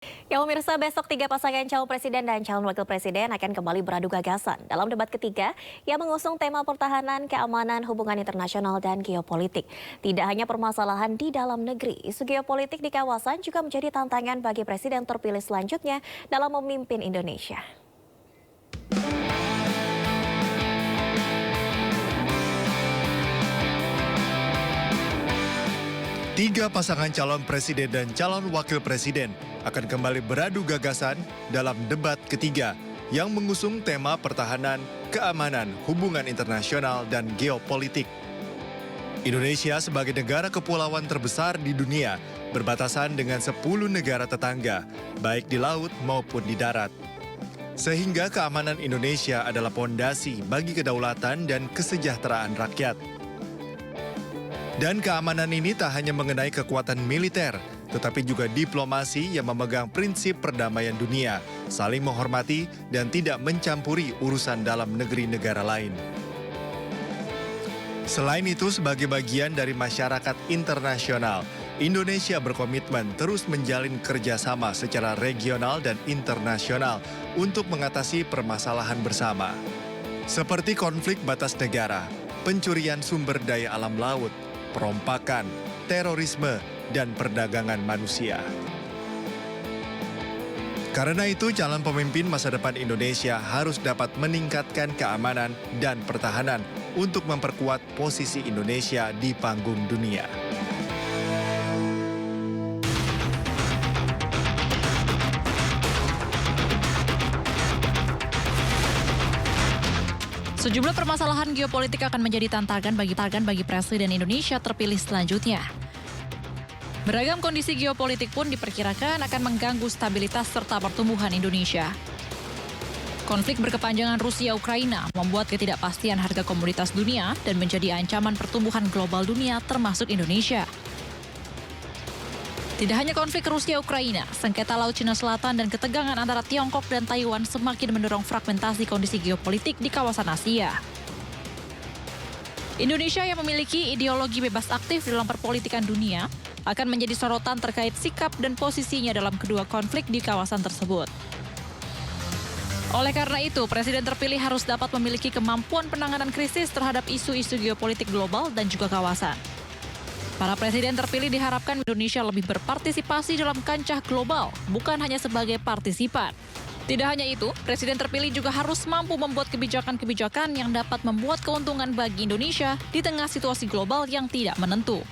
Ya pemirsa, besok tiga pasangan calon presiden dan calon wakil presiden akan kembali beradu gagasan dalam debat ketiga yang mengusung tema pertahanan, keamanan, hubungan internasional, dan geopolitik. Tidak hanya permasalahan di dalam negeri, isu geopolitik di kawasan juga menjadi tantangan bagi presiden terpilih selanjutnya dalam memimpin Indonesia. Tiga pasangan calon presiden dan calon wakil presiden akan kembali beradu gagasan dalam debat ketiga yang mengusung tema pertahanan, keamanan, hubungan internasional, dan geopolitik. Indonesia sebagai negara kepulauan terbesar di dunia berbatasan dengan 10 negara tetangga, baik di laut maupun di darat. Sehingga keamanan Indonesia adalah pondasi bagi kedaulatan dan kesejahteraan rakyat. Dan keamanan ini tak hanya mengenai kekuatan militer, tetapi juga diplomasi yang memegang prinsip perdamaian dunia, saling menghormati dan tidak mencampuri urusan dalam negeri negara lain. Selain itu, sebagai bagian dari masyarakat internasional, Indonesia berkomitmen terus menjalin kerjasama secara regional dan internasional untuk mengatasi permasalahan bersama. Seperti konflik batas negara, pencurian sumber daya alam laut, perompakan, terorisme, dan perdagangan manusia. Karena itu, calon pemimpin masa depan Indonesia harus dapat meningkatkan keamanan dan pertahanan untuk memperkuat posisi Indonesia di panggung dunia. Sejumlah permasalahan geopolitik akan menjadi tantangan bagi Presiden Indonesia terpilih selanjutnya. Beragam kondisi geopolitik pun diperkirakan akan mengganggu stabilitas serta pertumbuhan Indonesia. Konflik berkepanjangan Rusia-Ukraina membuat ketidakpastian harga komoditas dunia dan menjadi ancaman pertumbuhan global dunia termasuk Indonesia. Tidak hanya konflik Rusia-Ukraina, sengketa Laut Cina Selatan dan ketegangan antara Tiongkok dan Taiwan semakin mendorong fragmentasi kondisi geopolitik di kawasan Asia. Indonesia yang memiliki ideologi bebas aktif dalam perpolitikan dunia akan menjadi sorotan terkait sikap dan posisinya dalam kedua konflik di kawasan tersebut. Oleh karena itu, Presiden terpilih harus dapat memiliki kemampuan penanganan krisis terhadap isu-isu geopolitik global dan juga kawasan. Para presiden terpilih diharapkan Indonesia lebih berpartisipasi dalam kancah global, bukan hanya sebagai partisipan. Tidak hanya itu, presiden terpilih juga harus mampu membuat kebijakan-kebijakan yang dapat membuat keuntungan bagi Indonesia di tengah situasi global yang tidak menentu.